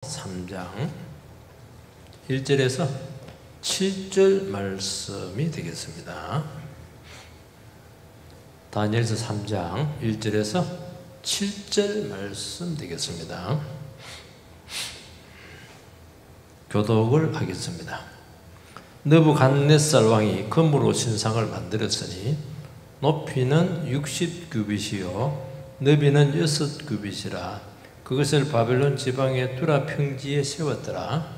3장 1절에서 7절 말씀이 되겠습니다. 다니엘서 3장 1절에서 7절 말씀 되겠습니다. 교독을 하겠습니다. 느부갓네살 왕이 금으로 신상을 만들었으니 높이는 60규빗이요 너비는 6규빗이라 그것을 바벨론 지방의 두라 평지에 세웠더라.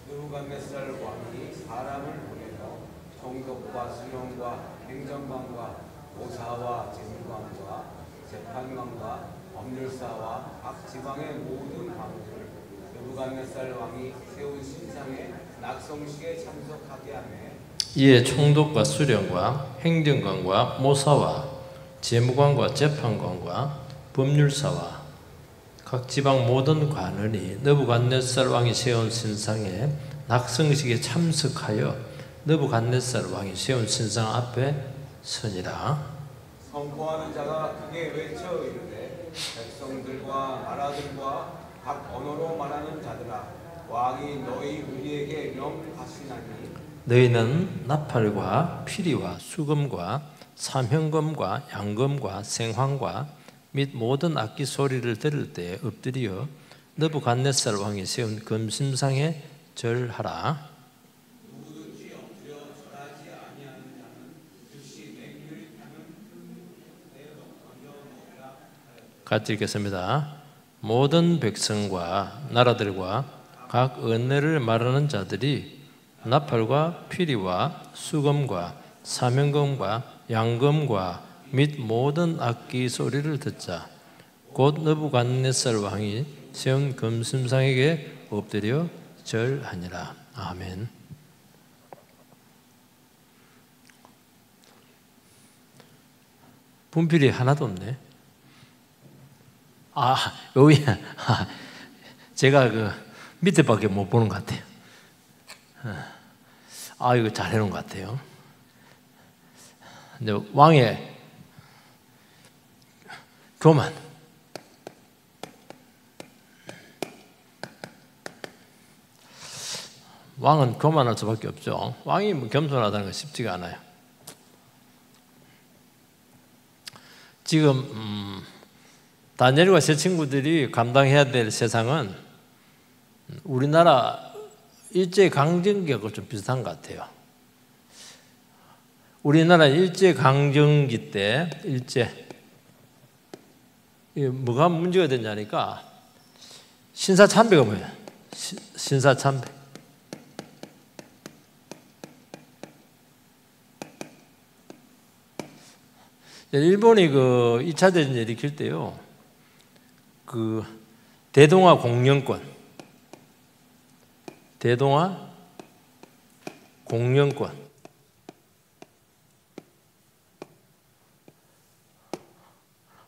느부갓네살 왕이 사람을 보내서 총독과 수령과 행정관과 모사와 재무관과 재판관과 법률사와 각 지방의 모든 관우를 느부갓네살 왕이 세운 신상의 낙성식에 참석하게 하매 이에 총독과 수령과 행정관과 모사와 재무관과 재판관과 법률사와 각 지방 모든 관원이 느부갓네살 왕이 세운 신상의 낙성식에 참석하여 느부갓네살 왕이 세운 신상 앞에 서니라. 선포하는 자가 크게 외쳐 이르되 백성들과 나라들과 각 언어로 말하는 자들아 왕이 너희 우리에게 명하시나니 너희는 나팔과 피리와 수금과 삼형금과 양금과 생황과 및 모든 악기 소리를 들을 때 엎드려 느부갓네살 왕이 세운 금심상에 절하라. 누구든지 엎드려 절하지 아니하는 자는 즉시 맹렬히 타는 내로 던져 놓으라. 같이 읽겠습니다. 모든 백성과 나라들과 각 언어를 말하는 자들이 나팔과 피리와 수금과 삼형금과 양금과 및 모든 악기 소리를 듣자 곧 느부갓네살 왕이 세운 금심상에게 엎드려 절하니라. 아멘. 분필이 하나도 없네. 여기 제가 그 밑에밖에 못 보는 것 같아요. 이거 잘 해놓은 것 같아요. 이제 왕의 교만. 왕은 교만할 수밖에 없죠. 왕이 뭐 겸손하다는 건 쉽지가 않아요. 지금 다니엘과 제 친구들이 감당해야 될 세상은 우리나라 일제강점기하고 좀 비슷한 것 같아요. 우리나라 일제강점기 때 뭐가 문제가 됐냐니까 신사참배가 뭐예요? 신사참배. 일본이 그 2차 대전 일으킬 때요, 그 대동아 공영권,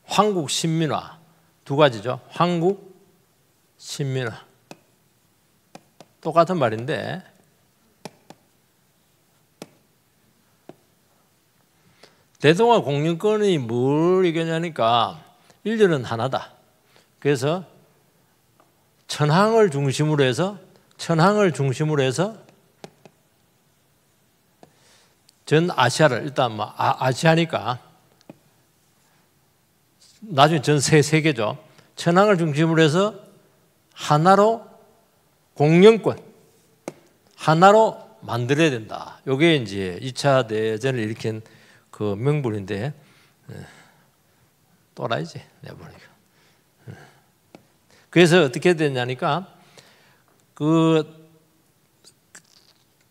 황국 신민화 두 가지죠. 황국 신민화 똑같은 말인데 대동아 공영권이 뭘 얘기하냐니까 인류는 하나다. 그래서 천황을 중심으로 해서 전 아시아를 일단 뭐 아시아니까 나중에 전 세계죠. 천황을 중심으로 해서 하나로 공영권, 하나로 만들어야 된다. 이게 이제 2차 대전을 일으킨 그 명분인데 또라이지 내가 보니까. 그래서 어떻게 됐냐니까 그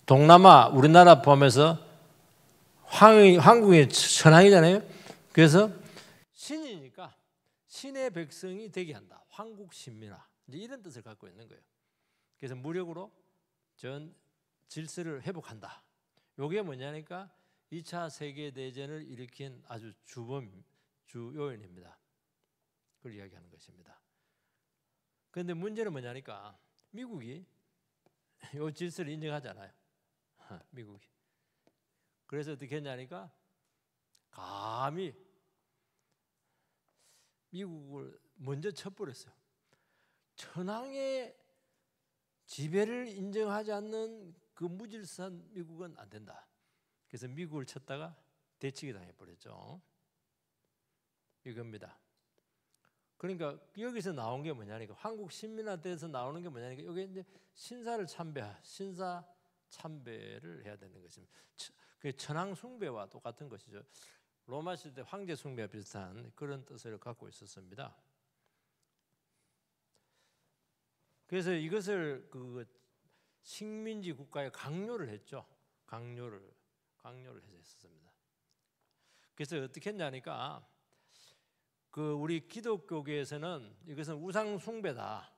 동남아 우리나라 포함해서 황국이 천황이잖아요. 그래서 신이니까 신의 백성이 되게 한다. 황국신민화 이제 이런 뜻을 갖고 있는 거예요. 그래서 무력으로 전 질서를 회복한다. 이게 뭐냐니까 2차 세계대전을 일으킨 아주 주요인입니다. 그걸 이야기하는 것입니다. 그런데 문제는 뭐냐니까 미국이 이 질서를 인정하잖아요. 미국이. 그래서 어떻게 했냐니까 감히 미국을 먼저 쳐버렸어요. 천황의 지배를 인정하지 않는 그 무질서한 미국은 안 된다. 그래서 미국을 쳤다가 대치기 당해버렸죠. 이겁니다. 그러니까 여기서 나온 게 뭐냐니까 한국 신민화대에서 나오는 게 뭐냐니까 여기 이제 신사 참배를 해야 되는 것입니다. 그 천황 숭배와 똑같은 것이죠. 로마 시대 황제 숭배와 비슷한 그런 뜻을 갖고 있었습니다. 그래서 이것을 그 식민지 국가에 강요를 했죠. 강요를 해서 했었습니다. 그래서 어떻게 했냐니까 그 우리 기독교계에서는 이것은 우상 숭배다.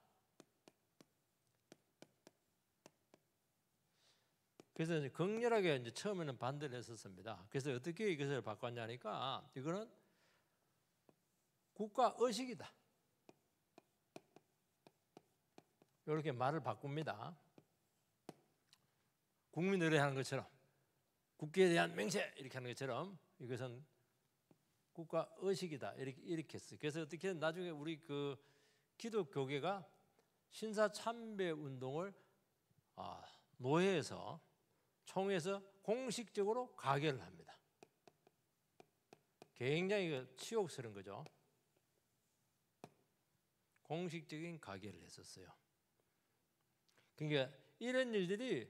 그래서 이제 극렬하게 이제 처음에는 반대를 했었습니다. 그래서 어떻게 이것을 바꿨냐니까 이거는 국가 의식이다. 이렇게 말을 바꿉니다. 국민 의례하는 것처럼 국기에 대한 맹세 이렇게 하는 것처럼 이것은 국가 의식이다 이렇게 했어요. 그래서 어떻게 나중에 우리 그 기독교계가 신사 참배 운동을 노회에서 총회에서 공식적으로 가결을 합니다. 굉장히 치욕스러운 거죠. 공식적인 가결을 했었어요. 그러니까 이런 일들이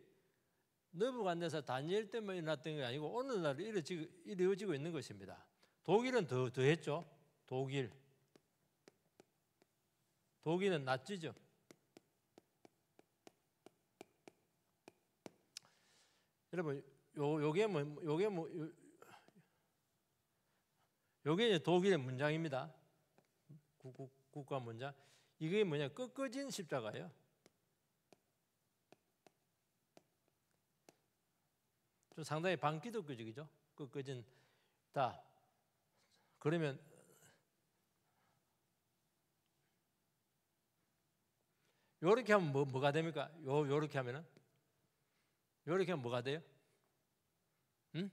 느부갓네살 다니엘 때만 일어났던 게 아니고 오늘날 이루어지고 있는 것입니다. 독일은 더 했죠. 독일은 나치죠. 여러분 요게 이제 독일의 문장입니다. 국가 문장. 이게 뭐냐? 꺾어진 십자가예요. 좀 상당히 반기독교적이죠. 꺾어진 다. 그러면 요렇게 하면 뭐가 됩니까? 요렇게 하면은 요렇게 하면 뭐가 돼요? 응?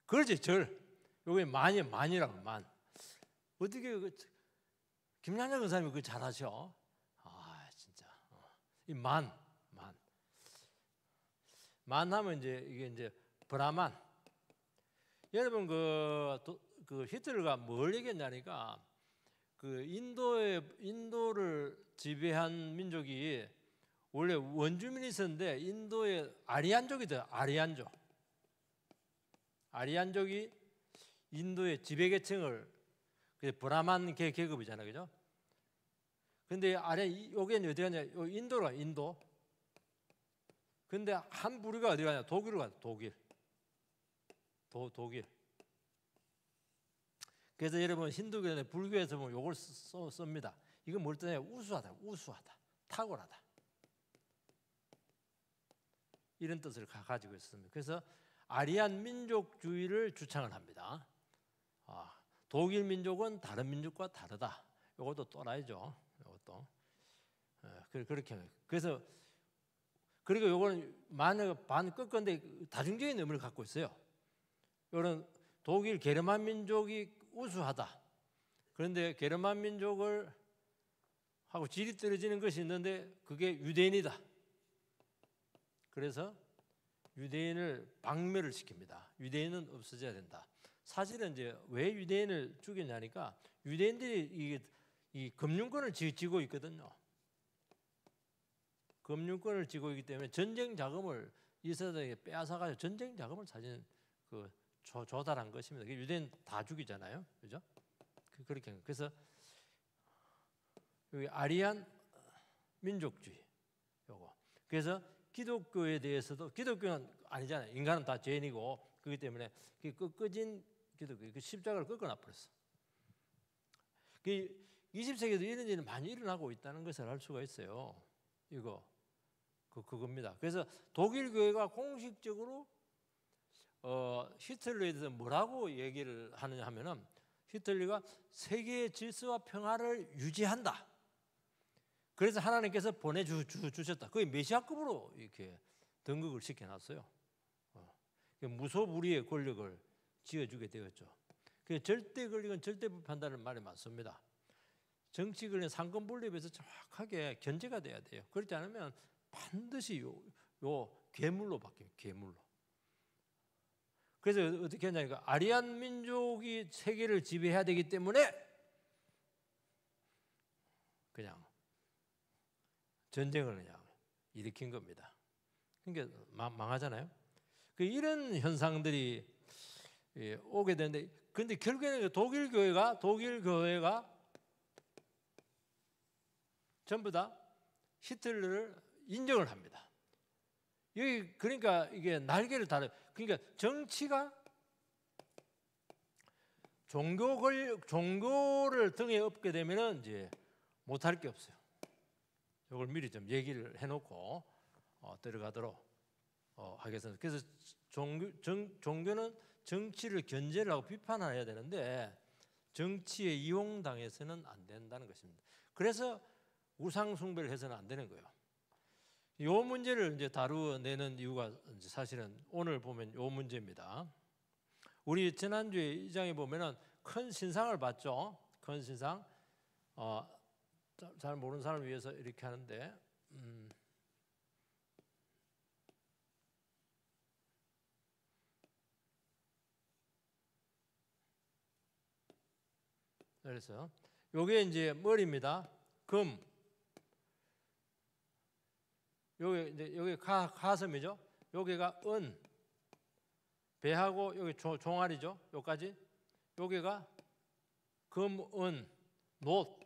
그렇지, 절. 요게 만이라고 만. 어떻게 김양자 권사님이 그거 잘하셔? 진짜. 이 만하면 이게 이제 브라만. 여러분 그 히틀러가 뭘 얘기했냐니까 그 인도를 지배한 민족이 원래 원주민이 있었는데 인도의 아리안족이다. 아리안족이 인도의 지배 계층을 브라만 계급이잖아요, 그죠? 근데 여기는 어디 가냐? 인도로 가, 인도. 근데 한 부류가 어디 가냐? 독일로 가, 독일. 그래서 여러분 힌두교나 불교에서 보면 이걸 씁니다. 이건 뭘 뜻하냐? 우수하다, 탁월하다. 이런 뜻을 가지고 있습니다. 그래서 아리안 민족주의를 주창을 합니다. 독일 민족은 다른 민족과 다르다. 이것도 또라이죠. 이것도 그렇게 해요. 그래서 그리고 이거는 만약 반 꺾었는데 다중적인 의미를 갖고 있어요. 이런 독일 게르만 민족이 우수하다. 그런데 게르만 민족을 하고 질이 떨어지는 것이 있는데 그게 유대인이다. 그래서 유대인을 박멸을 시킵니다. 유대인은 없어져야 된다. 사실은 이제 왜 유대인을 죽였냐니까 유대인들이 이 금융권을 쥐고 있거든요. 금융권을 쥐고 있기 때문에 전쟁 자금을 이스라엘에게 빼앗아가지고 전쟁 자금을 사실 조달한 것입니다. 유대인 다 죽이잖아요, 그죠? 그렇게 그래서 여기 아리안 민족주의 요거. 그래서 기독교에 대해서도 기독교는 아니잖아요. 인간은 다 죄인이고 그렇기 때문에 꺾어진 기독교 그 십자가를 꺾어놔 버렸어. 20세기에도 이런 일이 많이 일어나고 있다는 것을 알 수가 있어요. 이거 그겁니다. 그래서 독일 교회가 공식적으로 히틀러에 대해서 뭐라고 얘기를 하느냐 하면은 히틀러가 세계의 질서와 평화를 유지한다. 그래서 하나님께서 보내주셨다. 거의 메시아급으로 이렇게 등극을 시켜놨어요. 무소불위의 권력을 지어주게 되었죠. 절대 권력은 절대 불판다는 말이 많습니다. 정치 권리 상권 분립에서 정확하게 견제가 돼야 돼요. 그렇지 않으면 반드시 요 괴물로 바뀌어요. 괴물로. 그래서 어떻게 하냐니까 아리안 민족이 세계를 지배해야 되기 때문에 그냥 전쟁을 그냥 일으킨 겁니다. 그러니까 망하잖아요. 이런 현상들이 오게 되는데, 근데 결국에는 독일 교회가 전부 다 히틀러를 인정을 합니다. 여기 그러니까 이게 날개를 달아요. 그러니까 정치가 종교를 등에 업게 되면은 이제 못할 게 없어요. 이걸 미리 좀 얘기를 해놓고 들어가도록 하겠습니다. 그래서 종교는 정치를 견제를 하고 비판해야 되는데 정치에 이용당해서는 안 된다는 것입니다. 그래서 우상 숭배를 해서는 안 되는 거예요. 이 문제를 이제 다루내는 이유가 이제 사실은 오늘 보면 이 문제입니다. 우리 지난주에 이 장에 보면은 큰 신상을 봤죠. 큰 신상. 잘 모르는 사람을 위해서 이렇게 하는데 그래서 요게 이제 머리입니다. 금. 여기 가슴이죠. 여기가 은. 배하고 여기 종아리죠. 여기까지. 여기가 금, 은, 놋.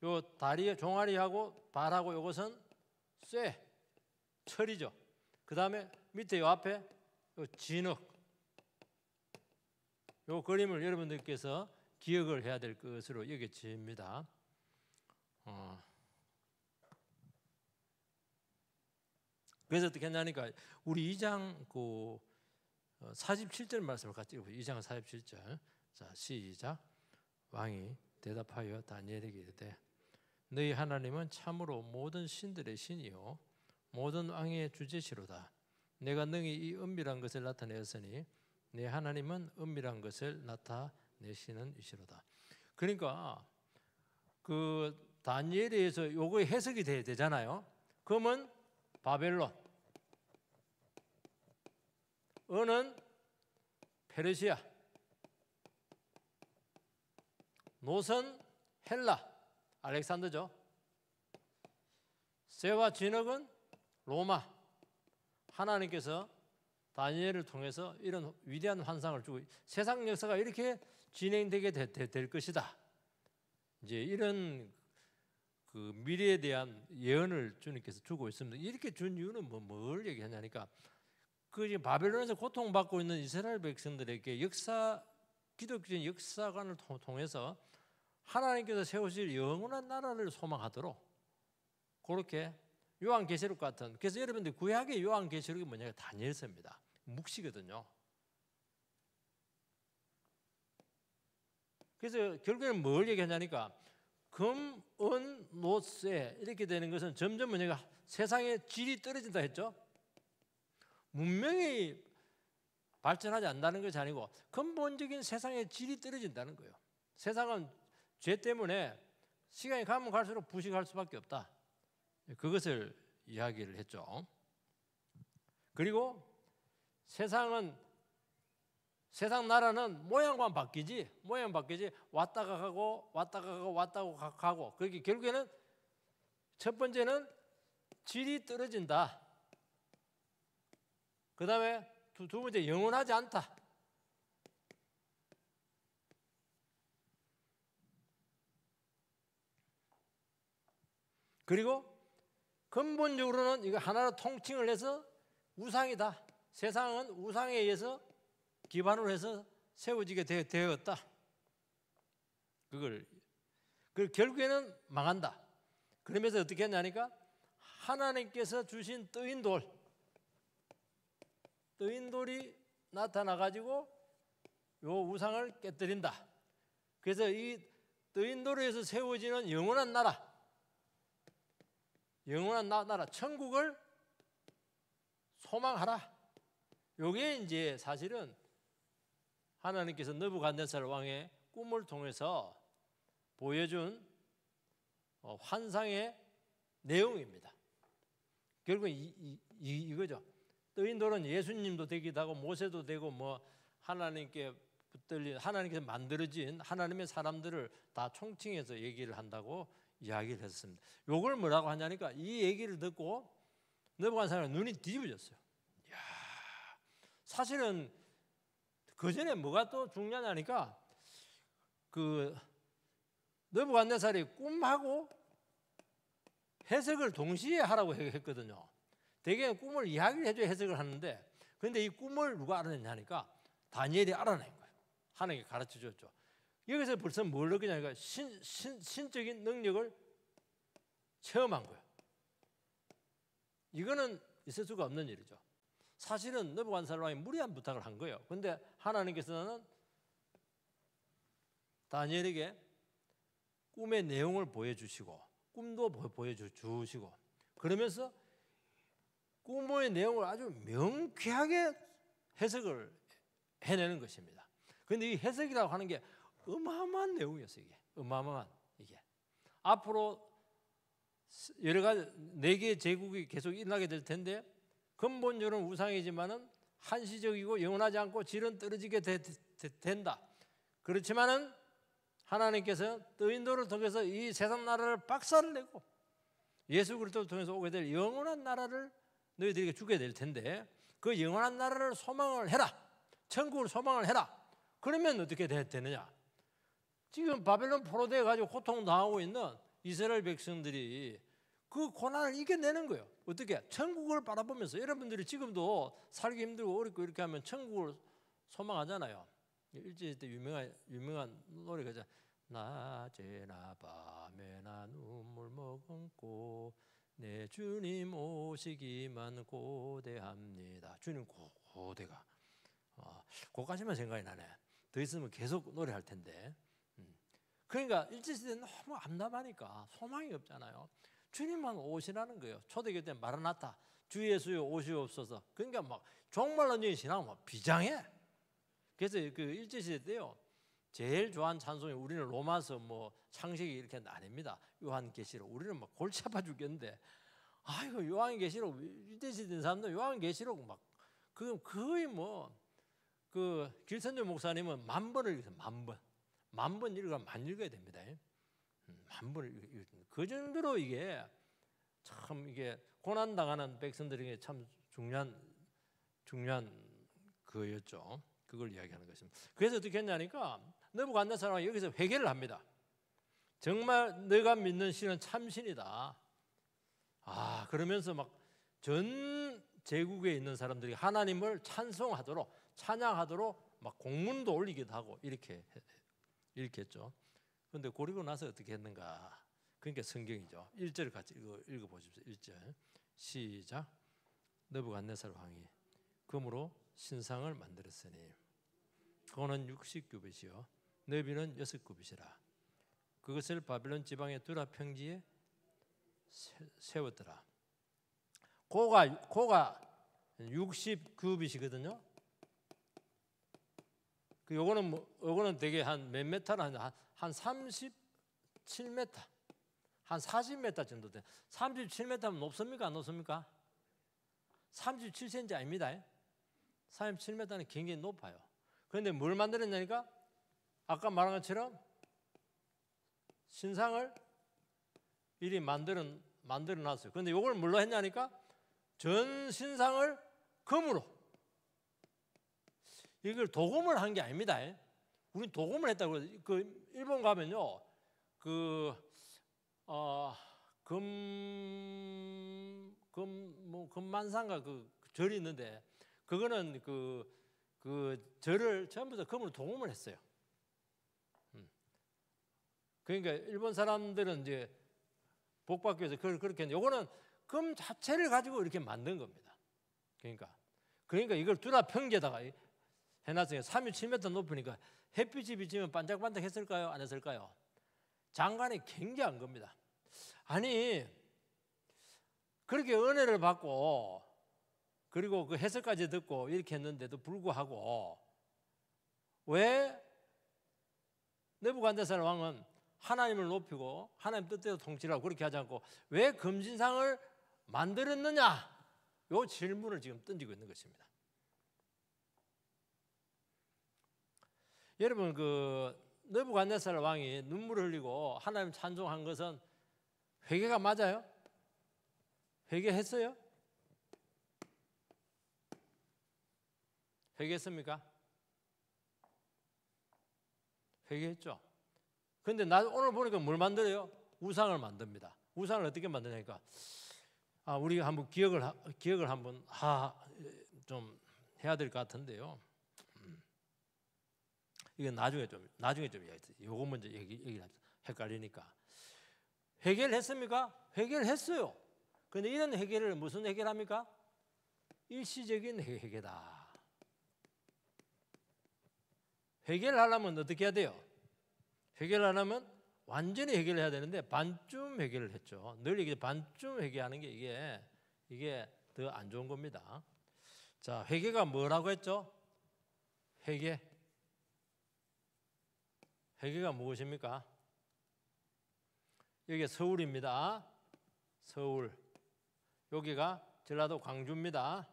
요 다리에 종아리하고 발하고 요것은 쇠, 철이죠. 그 다음에 밑에 요 앞에 요 진흙. 요 그림을 여러분들께서 기억을 해야 될 것으로 여겨집니다. 그래서 어떻게 했냐니까 우리 2장 47절 말씀을 같이 읽어보세요. 2장 47절. 자, 시작. 왕이 대답하여 다니엘에게 이르되 너희 하나님은 참으로 모든 신들의 신이요 모든 왕의 주제시로다. 내가 능히 이 은밀한 것을 나타내었으니 내 하나님은 은밀한 것을 나타내시는 이시로다. 그러니까 그 다니엘에서 요거 해석이 되잖아요. 금은 바벨론, 은은 페르시아, 놋은 헬라, 알렉산더죠. 쇠와 진흙은 로마. 하나님께서 다니엘을 통해서 이런 위대한 환상을 주고 세상 역사가 이렇게 진행되게 될 것이다. 이제 이런 그 미래에 대한 예언을 주님께서 주고 있습니다. 이렇게 준 이유는 뭘 얘기하냐니까 그 바벨론에서 고통받고 있는 이스라엘 백성들에게 기독교적인 역사관을 통해서 하나님께서 세우실 영원한 나라를 소망하도록 그렇게 요한계시록 같은. 그래서 여러분들 구약의 요한계시록이 뭐냐면 다니엘서입니다. 묵시거든요. 그래서 결국에는 뭘 얘기하냐니까 금, 은, 놋, 쇠 이렇게 되는 것은 점점 뭐냐가 세상의 질이 떨어진다 했죠. 문명이 발전하지 않는다는 것이 아니고 근본적인 세상의 질이 떨어진다는 거예요. 세상은 죄 때문에 시간이 가면 갈수록 부식할 수밖에 없다. 그것을 이야기를 했죠. 그리고 세상 나라는 모양만 바뀌지 왔다가 가고 그렇게 결국에는 첫 번째는 질이 떨어진다. 그 다음에 두 번째 영원하지 않다. 그리고 근본적으로는 이거 하나로 통칭을 해서 우상이다. 세상은 우상에 의해서 기반으로 해서 세워지게 되었다. 그걸 결국에는 망한다. 그러면서 어떻게 했냐니까 하나님께서 주신 뜨인 돌이 나타나가지고 요 우상을 깨뜨린다. 그래서 이 뜨인 돌에 의해서 세워지는 영원한 나라, 천국을 소망하라. 요게 이제 사실은 하나님께서 느부갓네살 왕의 꿈을 통해서 보여준 환상의 내용입니다. 결국은 이거죠. 뜨인 돌은 예수님도 되기도 하고 모세도 되고 뭐 하나님께 붙들린 하나님께서 만들어진 하나님의 사람들을 다 총칭해서 얘기를 한다고 이야기를 했습니다. 요걸 뭐라고 하냐니까 이 얘기를 듣고 느부갓네살은 눈이 뒤집어졌어요. 이야, 사실은 그 전에 뭐가 또 중요하냐니까 그 느부갓네살이 꿈하고 해석을 동시에 하라고 했거든요. 대개 꿈을 이야기를 해줘야 해석을 하는데 그런데 이 꿈을 누가 알아냈냐니까 다니엘이 알아낸 거예요. 하나님께 가르쳐줬죠. 여기서 벌써 뭘 느끼냐니까 신적인 능력을 체험한 거예요. 이거는 있을 수가 없는 일이죠. 사실은 느부갓네살 왕이 무리한 부탁을 한 거예요. 그런데 하나님께서는 다니엘에게 꿈의 내용을 보여주시고 꿈도 보여주시고 그러면서 꿈의 내용을 아주 명쾌하게 해석을 해내는 것입니다. 그런데 이 해석이라고 하는 게 어마어마한 내용이었어요. 이게 어마어마한 이게 앞으로 여러 가지 4개의 제국이 계속 일어나게 될 텐데 근본적으로는 우상이지만은 한시적이고 영원하지 않고 질은 떨어지게 된다. 그렇지만은 하나님께서 뜨인 돌을 통해서 이 세상 나라를 박살을 내고 예수 그리스도를 통해서 오게 될 영원한 나라를 너희들에게 주게 될 텐데 그 영원한 나라를 소망을 해라. 천국을 소망을 해라. 그러면 어떻게 되느냐? 지금 바벨론 포로되어 가지고 고통당하고 있는 이스라엘 백성들이 그 고난을 이겨내는 거예요. 어떻게? 천국을 바라보면서 여러분들이 지금도 살기 힘들고 어렵고 이렇게 하면 천국을 소망하잖아요. 일제시 때 유명한 노래가 낮에나 밤에나 눈물 머금고 내 주님 오시기만 고대합니다. 주님 고대가 그까지만 생각이 나네. 더 있으면 계속 노래할 텐데. 그러니까 일제시대는 너무 암담하니까 소망이 없잖아요. 주님만 오시라는 거예요. 초대교회 때 마라나타 주 예수여 오시옵소서. 그러니까 막 종말론적인 신앙은 막 비장해. 그래서 그 일제시대 때요 제일 좋아하는 찬송이 우리는 로마서 뭐 창세기 이렇게 나뉩니다. 요한계시록 우리는 막 골치 아파 죽겠는데 아이고 요한계시록 일제시대 사람들 요한계시록 막 그 거의 뭐 그 길선조 목사님은 10,000번을 읽어서 10,000번 읽으면 만 읽어야 됩니다. 10,000번을 읽 그 정도로 이게 참 이게 고난 당하는 백성들에게 참 중요한 거였죠. 그걸 이야기하는 것입니다. 그래서 어떻게 했냐니까 느부갓네살은 여기서 회개를 합니다. 정말 내가 믿는 신은 참신이다. 그러면서 막 전 제국에 있는 사람들이 하나님을 찬송하도록 찬양하도록 막 공문도 올리기도 하고 이렇게 했죠. 그런데 그리고 나서 어떻게 했는가? 그러니까 성경이죠. 1절을 같이 읽어보십시오. 1절 시작. 느부갓네살 왕이 금으로 신상을 만들었으니 그거는 60규빗이요 너비는 6규빗이라. 그것을 바벨론 지방의 두라 평지에 세웠더라. 고가 60규빗이거든요. 요거는 되게 한 몇 메타나 한 37m, 한 40m 정도 돼. 37m면 높습니까? 안 높습니까? 37cm 아닙니다. 37m는 굉장히 높아요. 그런데 뭘 만들었냐니까 아까 말한 것처럼 신상을 이리 만들어 놨어요. 그런데 이걸 뭘로 했냐니까 전 신상을 금으로. 이걸 도금을 한 게 아닙니다. 우린 도금을 했다고. 그 일본 가면요, 금만상가 그 절이 있는데 그거는 그 절을 전부 다 금으로 도금을 했어요. 그러니까 일본 사람들은 이제 복 받기 위해서 그걸 그렇게 했는데 요거는 금 자체를 가지고 이렇게 만든 겁니다. 그러니까 이걸 두라 평지에다가 해놨으니까 37m 높으니까 햇빛이 비치면 반짝반짝 했을까요? 안 했을까요? 장관이 굉장한 겁니다. 아니 그렇게 은혜를 받고 그리고 그 해석까지 듣고 이렇게 했는데도 불구하고 왜 느부갓네살 왕은 하나님을 높이고 하나님 뜻대로 통치하고 그렇게 하지 않고 왜 금신상을 만들었느냐? 이 질문을 지금 던지고 있는 것입니다. 여러분, 그 느부갓네살 왕이 눈물을 흘리고 하나님 찬송한 것은 회개가 맞아요? 회개했어요? 회개했습니까? 회개했죠. 근데 나 오늘 보니까 뭘 만들어요? 우상을 만듭니다. 우상을 어떻게 만드냐니까 우리가 한번 기억을 한번 좀 해야 될 것 같은데요. 이건 나중에 좀 이야기해요. 요거 먼저 얘기를 합시다. 헷갈리니까. 회개를 했습니까? 회개를 했어요. 근데 이런 회개를 무슨 회개를 합니까? 일시적인 회개다. 회개를 하려면 어떻게 해야 돼요? 회개를 하려면 완전히 회개를 해야 되는데 반쯤 회개를 했죠. 늘 이게 반쯤 회개하는 게 이게 더 안 좋은 겁니다. 자, 회개가 뭐라고 했죠? 회개가 무엇입니까? 여기 서울입니다. 서울. 여기가 전라도 광주입니다.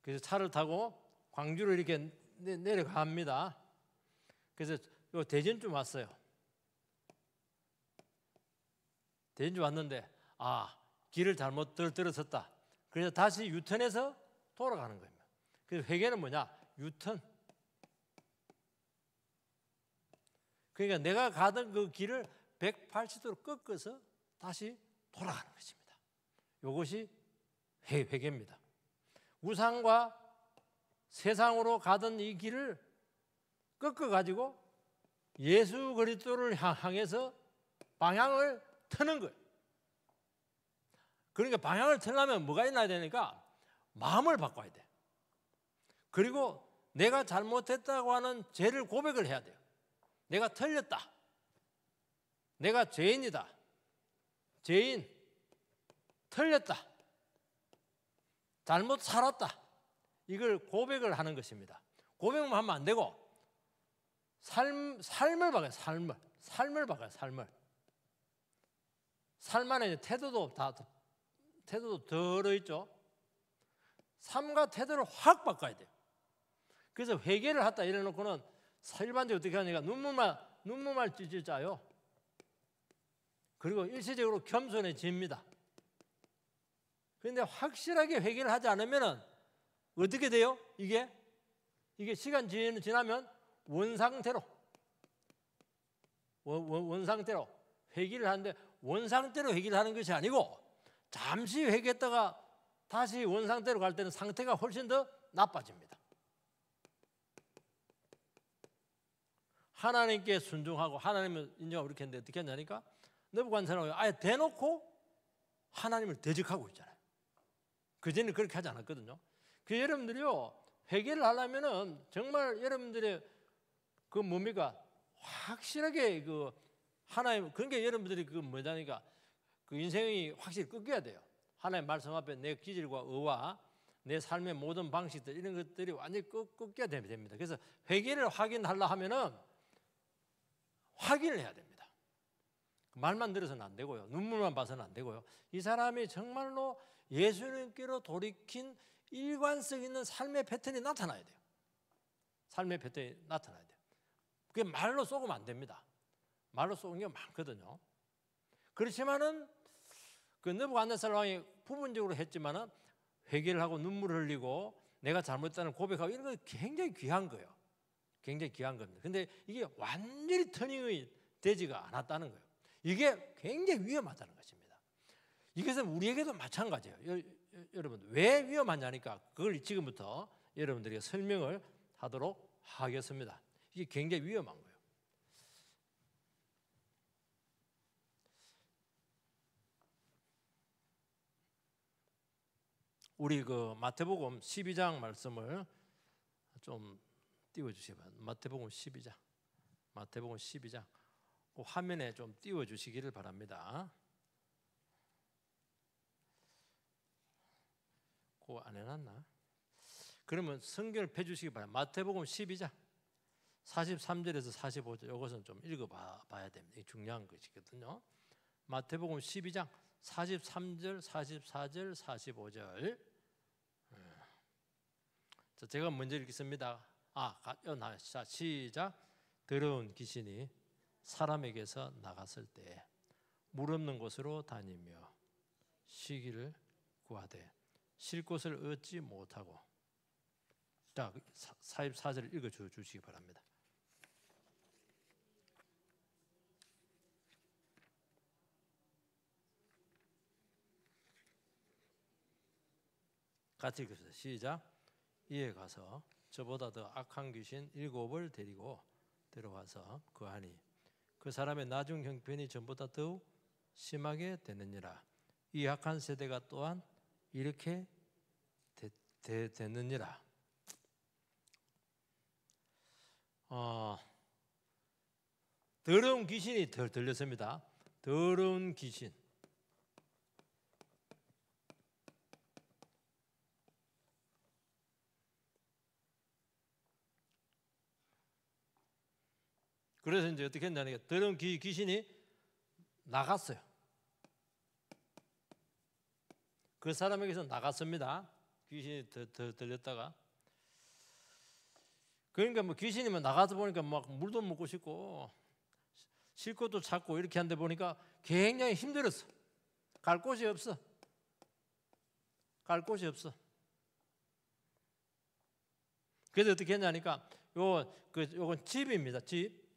그래서 차를 타고 광주를 이렇게 내려갑니다. 그래서 요 대전쯤 왔어요. 대전쯤 왔는데 길을 잘못 들어섰다. 그래서 다시 유턴해서 돌아가는 겁니다. 그래서 회개는 뭐냐? 유턴. 그러니까 내가 가던 그 길을 180도로 꺾어서 다시 돌아가는 것입니다. 이것이 회개입니다. 우상과 세상으로 가던 이 길을 꺾어가지고 예수 그리스도를 향해서 방향을 트는 거예요. 그러니까 방향을 틀려면 뭐가 있어야 되니까 마음을 바꿔야 돼. 그리고 내가 잘못했다고 하는 죄를 고백을 해야 돼요. 내가 틀렸다. 내가 죄인이다. 죄인, 틀렸다. 잘못 살았다. 이걸 고백을 하는 것입니다. 고백만 하면 안 되고 삶을 바꿔요. 삶을 바꿔요. 삶 안에 태도도 들어있죠. 삶과 태도를 확 바꿔야 돼요. 그래서 회개를 했다 이래놓고는 일반적으로 어떻게 하니까 눈물만 찔찔 짜요. 그리고 일시적으로 겸손해집니다. 그런데 확실하게 회개를 하지 않으면 어떻게 돼요? 이게 시간 지나면 원상태로 회개를 하는데 원상태로 회개를 하는 것이 아니고 잠시 회개했다가 다시 원상태로 갈 때는 상태가 훨씬 더 나빠집니다. 하나님께 순종하고 하나님을 인정하고 이렇게 했는데 어떻게 했냐니까 느부갓네살이 아예 대놓고 하나님을 대적하고 있잖아요. 그전에는 그렇게 하지 않았거든요. 그 여러분들이요 회개를 하려면은 정말 여러분들의 그 뭡니까 확실하게 그 하나님 그러니까 여러분들이 그 뭐냐니까 그 인생이 확실히 꺾여야 돼요. 하나님 말씀 앞에 내 기질과 의와 내 삶의 모든 방식들 이런 것들이 완전히 꺾여야 됩니다. 그래서 회개를 확인하려 하면은 확인을 해야 됩니다. 말만 들어서는 안 되고요. 눈물만 봐서는 안 되고요. 이 사람이 정말로 예수님께로 돌이킨 일관성 있는 삶의 패턴이 나타나야 돼요. 삶의 패턴이 나타나야 돼요. 그게 말로 쏘면 안 됩니다. 말로 쏘는 게 많거든요. 그렇지만은 그 느부갓네살 왕이 부분적으로 했지만은 회개를 하고 눈물을 흘리고 내가 잘못했다는 고백하고 이런 거 굉장히 귀한 거예요. 굉장히 귀한 겁니다. 근데 이게 완전히 터닝이 되지가 않았다는 거예요. 이게 굉장히 위험하다는 것입니다. 이것은 우리에게도 마찬가지예요. 여러분 왜 위험하냐니까 그걸 지금부터 여러분들에게 설명을 하도록 하겠습니다. 이게 굉장히 위험한 거예요. 우리 그 마태복음 12장 말씀을 좀 띄워주시기 바랍니다. 마태복음 12장 그 화면에 좀 띄워주시기를 바랍니다. 그거 안 해놨나? 그러면 성경을 펴주시기 바랍니다. 마태복음 12장 43절에서 45절 이것은 좀 읽어봐야 됩니다. 이게 중요한 것이거든요. 마태복음 12장 43절, 44절, 45절. 제가 먼저 읽겠습니다. 자, 시작. 더러운 귀신이 사람에게서 나갔을 때 물 없는 곳으로 다니며 쉬기를 구하되 쉴 곳을 얻지 못하고. 자, 44절을 읽어주시기 바랍니다. 같이 읽읍시다. 시작. 이에 가서 저보다 더 악한 귀신 7을 데리고 들어와서 거하니 그 사람의 나중 형편이 전보다 더욱 심하게 되느니라. 이 악한 세대가 또한 이렇게 되느니라. 더러운 귀신이 들렸습니다. 더러운 귀신. 그래서 이제 어떻게 했냐니까 더러운 귀신이 나갔어요. 그 사람에게서 나갔습니다. 귀신이 들렸다가. 그러니까 뭐 귀신이면 나가서 보니까 막 물도 먹고 싶고 쉴 곳도 찾고 이렇게 한데 보니까 굉장히 힘들었어. 갈 곳이 없어. 갈 곳이 없어. 그래서 어떻게 했냐니까 요건 집입니다. 집.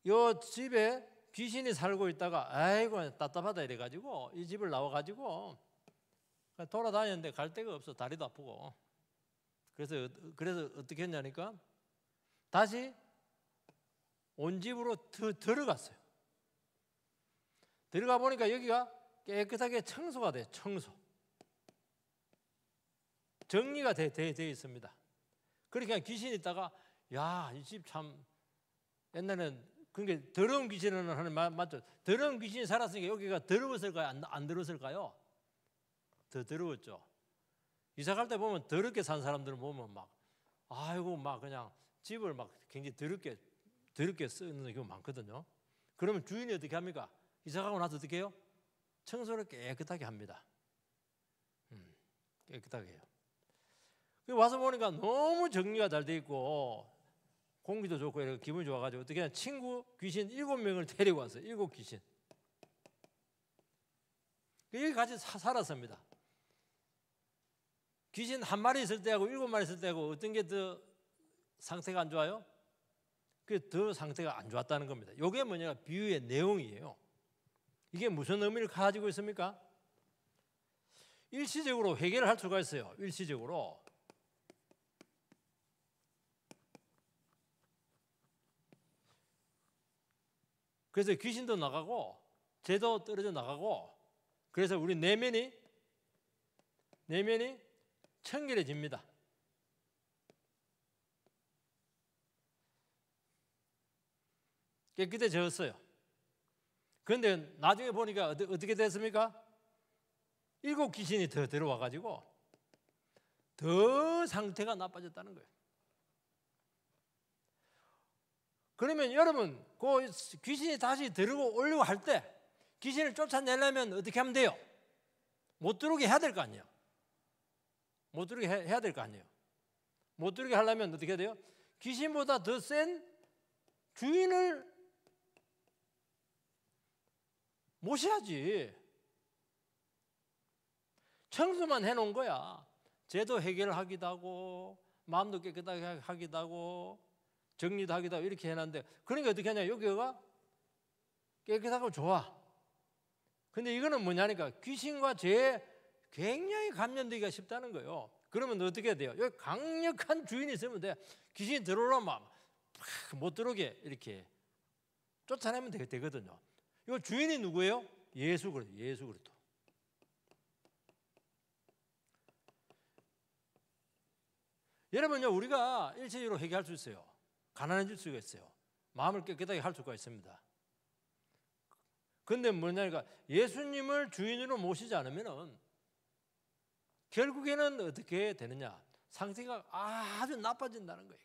요 집에 귀신이 살고 있다가 아이고 답답하다 이래가지고 이 집을 나와가지고 돌아다녔는데 갈 데가 없어. 다리도 아프고. 그래서 어떻게 했냐니까 다시 온 집으로 들어갔어요. 들어가 보니까 여기가 깨끗하게 청소가 돼. 청소. 정리가 돼 있습니다. 그러니까 귀신이 있다가 야, 이 집 참 옛날에는 그러니까 더러운 귀신은 하는 말 맞죠? 더러운 귀신이 살았으니까 여기가 더러웠을까요? 안 더러웠을까요? 더 더러웠죠. 이사 갈 때 보면 더럽게 산 사람들을 보면 막 아이고 막 그냥 집을 막 굉장히 더럽게 쓰는 경우 많거든요. 그러면 주인이 어떻게 합니까? 이사 가고 나서 어떻게 해요? 청소를 깨끗하게 합니다. 깨끗하게 해요. 와서 보니까 너무 정리가 잘 돼 있고 공기도 좋고 이렇게 기분이 좋아가지고 어떻게 하냐 친구 귀신 7명을 데리고 왔어요. 7 귀신. 여기 같이 살았습니다. 귀신 한 마리 있을 때하고 7마리 있을 때하고 어떤 게 더 상태가 안 좋아요? 그게 더 상태가 안 좋았다는 겁니다. 이게 뭐냐 비유의 내용이에요. 이게 무슨 의미를 가지고 있습니까? 일시적으로 해결을 할 수가 있어요. 일시적으로. 그래서 귀신도 나가고 죄도 떨어져 나가고 그래서 우리 내면이 청결해집니다. 깨끗해졌어요. 그런데 나중에 보니까 어떻게 됐습니까? 7 귀신이 더 들어와가지고 더 상태가 나빠졌다는 거예요. 그러면 여러분 그 귀신이 다시 들어오고 오려고 할 때 귀신을 쫓아내려면 어떻게 하면 돼요? 못 들어오게 해야 될 거 아니에요. 못 들어오게 해야 될 거 아니에요. 못 들어오게 하려면 어떻게 해야 돼요? 귀신보다 더 센 주인을 모셔야지. 청소만 해놓은 거야. 죄도 해결하기도 하고 마음도 깨끗하게 하기도 하고 정리도 하기도 하고 이렇게 해놨는데 그러니까 어떻게 하냐 여기가 깨끗하고 좋아. 근데 이거는 뭐냐니까 귀신과 죄에 굉장히 감염되기가 쉽다는 거예요. 그러면 어떻게 해야 돼요? 여기 강력한 주인이 있으면 돼. 귀신이 들어오려면 못 들어오게 이렇게 쫓아내면 되거든요. 이 주인이 누구예요? 예수 그리스도. 예수 그리스도. 여러분요 우리가 일체적으로 해결할 수 있어요. 가난해질 수가 있어요. 마음을 깨끗하게 할 수가 있습니다. 그런데 뭐냐니까 예수님을 주인으로 모시지 않으면은 결국에는 어떻게 되느냐? 상태가 아주 나빠진다는 거예요.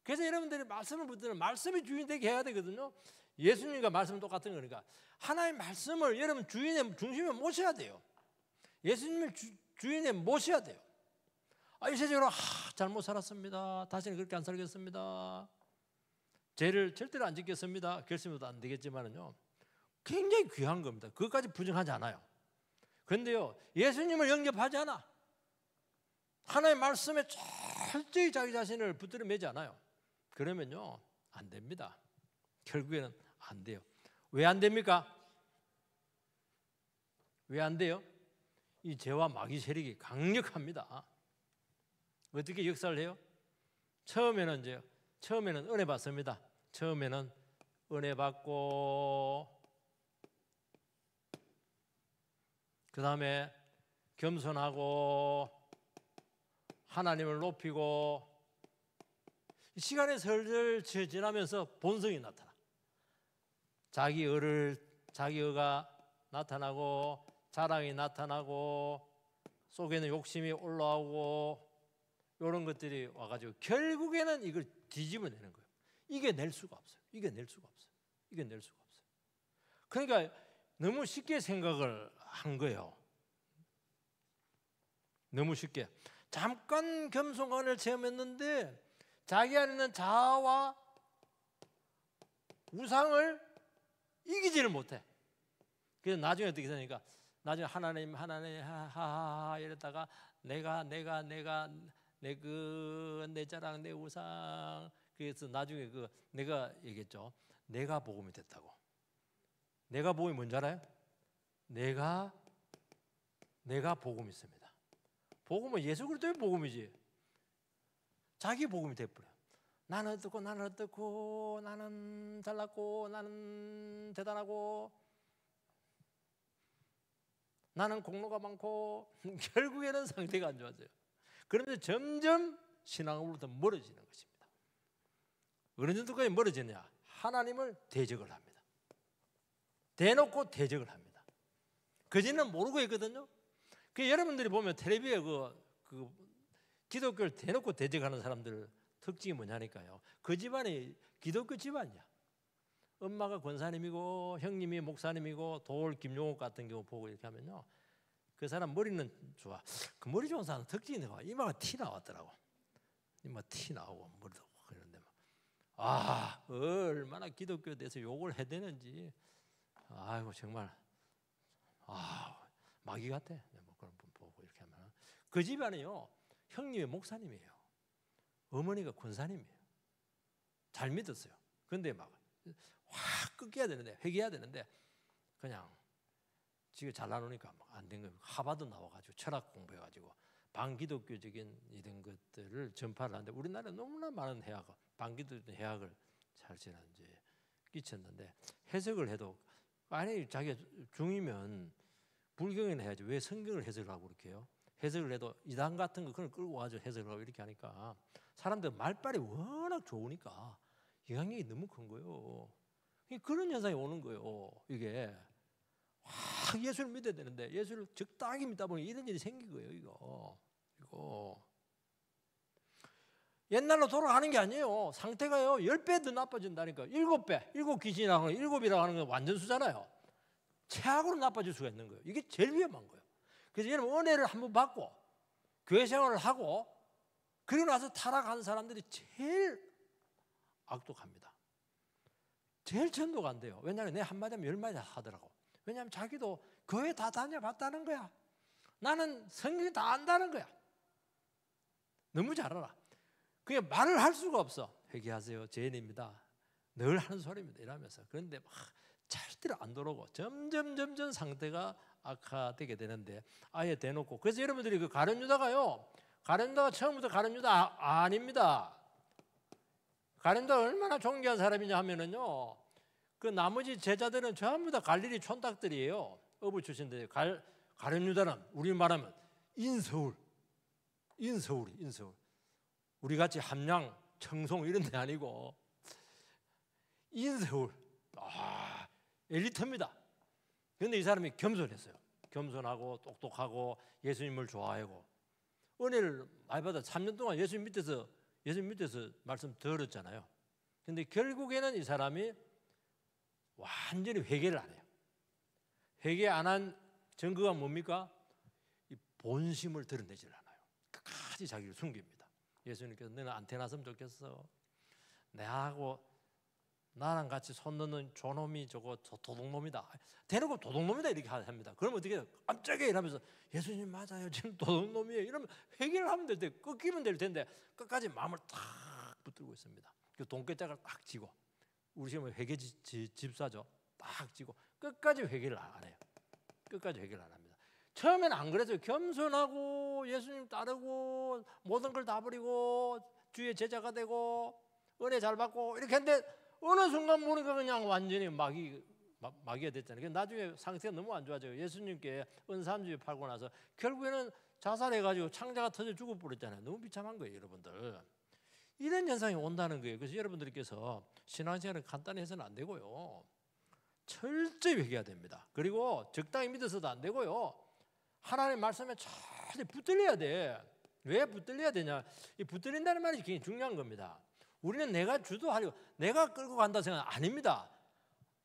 그래서 여러분들이 말씀을 붙들면 말씀이 주인 되게 해야 되거든요. 예수님과 말씀은 똑같은 거니까 하나님의 말씀을 여러분 주인의 중심에 모셔야 돼요. 예수님을 주인에 모셔야 돼요. 일세적으로 잘못 살았습니다. 다시는 그렇게 안 살겠습니다. 죄를 절대로 안 짓겠습니다. 결심도 안 되겠지만은요, 굉장히 귀한 겁니다. 그것까지 부정하지 않아요. 그런데요, 예수님을 영접하지 않아. 하나님의 말씀에 철저히 자기 자신을 붙들어 매지 않아요. 그러면요, 안 됩니다. 결국에는 안 돼요. 왜 안 됩니까? 왜 안 돼요? 이 죄와 마귀 세력이 강력합니다. 어떻게 역사를 해요? 처음에는 은혜 받습니다. 처음에는 은혜 받고, 그 다음에 겸손하고 하나님을 높이고, 시간이 슬슬 지나면서 본성이 나타나. 자기의가 나타나고, 자랑이 나타나고, 속에는 욕심이 올라오고, 이런 것들이 와가지고 결국에는 이걸 뒤집어내는 거예요. 이겨낼 수가 없어요. 이겨낼 수가 없어요. 그러니까 너무 쉽게 생각을 한 거예요. 너무 쉽게. 잠깐 겸손관을 체험했는데 자기 안에 있는 자아와 우상을 이기지를 못해. 그래서 나중에 어떻게 되니까, 나중에 하나님 하하하 이랬다가 내 자랑, 내 우상. 그래서 나중에 내가 얘기했죠. 내가 복음이 됐다고. 내가 복음이 뭔지 알아요? 내가 복음이 있습니다. 복음은 예수 그리스도의 복음이지. 자기 복음이 돼버려. 나는 어떻고, 나는 잘났고, 나는 대단하고, 나는 공로가 많고, 결국에는 상태가 안 좋아져요. 그러면서 점점 신앙으로부터 멀어지는 것입니다. 어느 정도까지 멀어지느냐? 하나님을 대적을 합니다. 대놓고 대적을 합니다. 그전에는 모르고 있거든요. 여러분들이 보면 텔레비에 기독교를 대놓고 대적하는 사람들 특징이 뭐냐니까요. 그 집안이 기독교 집안이야. 엄마가 권사님이고 형님이 목사님이고 돌 김용옥 같은 경우 보고 이렇게 하면요, 그 사람 머리는 좋아. 그 머리 좋은 사람 특징이 내가 이마가 티 나왔더라고. 이마 티 나오고 머리도 그런데 얼마나 기독교에 대해서 욕을 해대는지. 아이고 정말 마귀 같아. 뭐 그런 분 보고 이렇게 하면 그 집안이요, 형님이 목사님이에요. 어머니가 권사님이에요. 잘 믿었어요. 근데 막 확 끊겨야 되는데, 회개해야 되는데 그냥 지금 잘 나누니까 막 안 된 거예요. 하버드 나와가지고 철학 공부해가지고 반기독교적인 이런 것들을 전파를 하는데, 우리나라에 너무나 많은 해학, 반기독교 해학을 이제 끼쳤는데, 해석을 해도 아니 자기가 중이면 불경이나 해야지 왜 성경을 해석하고 그렇게 해요? 해석을 해도 이단 같은 거 그걸 끌고 와서 해석을 하고 이렇게 하니까 사람들 말빨이 워낙 좋으니까 영향력이 너무 큰 거예요. 그런 현상이 오는 거예요. 이게 확 예수를 믿어야 되는데 예수를 적당히 믿다 보니 이런 일이 생긴 거예요. 이거 옛날로 돌아가는 게 아니에요. 상태가요 10배 더 나빠진다니까. 7배, 7 귀신이라고 하는 7이라고 하는 건 완전 수잖아요. 최악으로 나빠질 수가 있는 거예요. 이게 제일 위험한 거예요. 그래서 여러분, 은혜를 한번 받고 교회 생활을 하고 그리고 나서 타락한 사람들이 제일 악독합니다. 제일 전도가 안 돼요. 왜냐하면 내 한마디 하면 10마디 하더라고. 왜냐하면 자기도 교회 다 다녀봤다는 거야. 나는 성경 다 안다는 거야. 너무 잘 알아. 그게 말을 할 수가 없어. 회개하세요. 죄인입니다. 늘 하는 소리입니다. 이러면서. 그런데 막 절대로 안 들어오고 점점 상태가 악화되게 되는데 아예 대놓고. 그래서 여러분들이 그 가룟 유다가요, 가룟 유다가 처음부터 가룟 유다 아닙니다. 가룟 유다가 얼마나 존귀한 사람이냐 하면은요, 그 나머지 제자들은 전부 다 갈릴리 촌딱들이에요. 어부 출신들. 가룟 유다는 우리 말하면 인서울. 우리 같이 함양, 청송 이런 데 아니고 인서울. 엘리트입니다. 그런데 이 사람이 겸손했어요. 겸손하고 똑똑하고 예수님을 좋아하고 은혜를 많이 받아 3년 동안 예수님 밑에서 말씀 들었잖아요. 근데 결국에는 이 사람이 완전히 회개를 안 해요. 회개 안 한 증거가 뭡니까? 이 본심을 드러내질 않아요. 끝까지 자기를 숨깁니다. 예수님께서 너는 안 태어났으면 좋겠어. 나랑 같이 손 넣는 저놈이 저거 도둑놈이다. 대놓고 도둑놈이다 이렇게 합니다. 그러면 어떻게 해요? 깜짝이야 이러면서 예수님 맞아요. 지금 도둑놈이에요. 이러면 회개를 하면 될 텐데 꺾이면 될 텐데 끝까지 마음을 탁 붙들고 있습니다. 그 돈깨짝을 딱 쥐고 우리 지금 회개 집사죠. 딱 쥐고 끝까지 회개를 안 해요. 끝까지 회개를 안 합니다. 처음에는 안 그랬어요. 겸손하고 예수님 따르고 모든 걸 다 버리고 주의 제자가 되고 은혜 잘 받고 이렇게 했는데 어느 순간 보니까 그냥 완전히 마귀가 됐잖아요. 나중에 상태가 너무 안 좋아져요. 예수님께 은삼주의 팔고 나서 결국에는 자살해가지고 창자가 터져 죽어버렸잖아요. 너무 비참한 거예요, 여러분들. 이런 현상이 온다는 거예요. 그래서 여러분들께서 신앙생활을 간단히 해서는 안 되고요. 철저히 회개해야 됩니다. 그리고 적당히 믿어서도 안 되고요. 하나님의 말씀에 철저히 붙들려야 돼. 왜 붙들려야 되냐? 이 붙들린다는 말이 굉장히 중요한 겁니다. 우리는 내가 주도하려고 내가 끌고 간다 생각 아닙니다.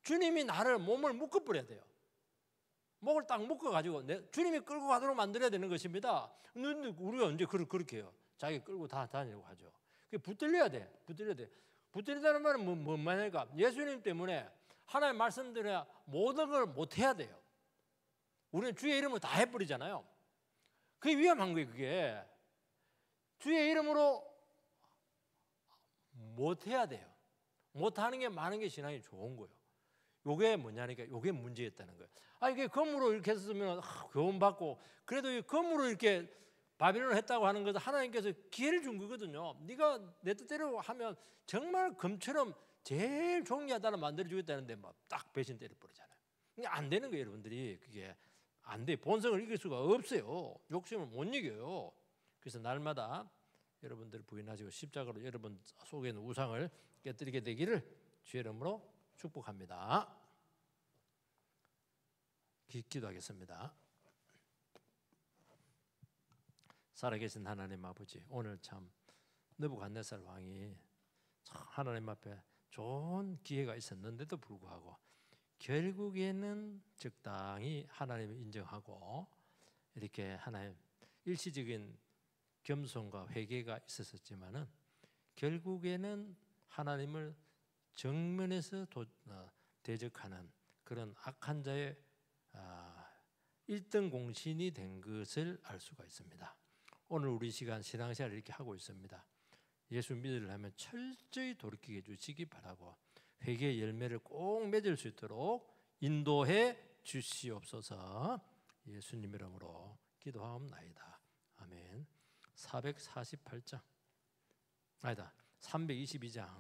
주님이 나를 몸을 묶어버려야 돼요. 목을 딱 묶어가지고 주님이 끌고 가도록 만들어야 되는 것입니다. 우리가 언제 그렇게 해요? 자기 끌고 다 다니려고 하죠. 그게 붙들려야 돼. 붙들린다는 말은 뭔 말입니까? 예수님 때문에 하나님의 말씀드려야 모든 걸 못해야 돼요. 우리는 주의 이름으로 다 해버리잖아요. 그게 위험한 거예요. 그게 주의 이름으로 못해야 돼요. 못하는 게 많은 게 신앙이 좋은 거예요. 요게 뭐냐니까 요게 문제였다는 거예요. 이게 검으로 이렇게 했으면 교훈받고 그래도 이 검으로 이렇게 바빌론을 했다고 하는 것은 하나님께서 기회를 준 거거든요. 네가 내 뜻대로 하면 정말 검처럼 제일 좋은 야단을 만들어주겠다는데 막 딱 배신 때려버리잖아요. 이게 안 되는 거예요, 여러분들이. 그게 안 돼. 본성을 이길 수가 없어요. 욕심을 못 이겨요. 그래서 날마다 여러분들 부인하시고 십자가로 여러분 속에 있는 우상을 깨뜨리게 되기를 주의 이름으로 축복합니다. 기도하겠습니다. 살아계신 하나님 아버지, 오늘 참 느부갓네살 왕이 참 하나님 앞에 좋은 기회가 있었는데도 불구하고 결국에는 적당히 하나님을 인정하고 이렇게 하나님 일시적인 겸손과 회개가 있었지만은 결국에는 하나님을 정면에서 대적하는 그런 악한 자의 1등 공신이 된 것을 알 수가 있습니다. 오늘 우리 시간 신앙생활을 이렇게 하고 있습니다. 예수 믿으려면 철저히 돌이키게 해주시기 바라고 회개의 열매를 꼭 맺을 수 있도록 인도해 주시옵소서. 예수님 이름으로 기도하옵나이다. 아멘. 448장 아니다 322장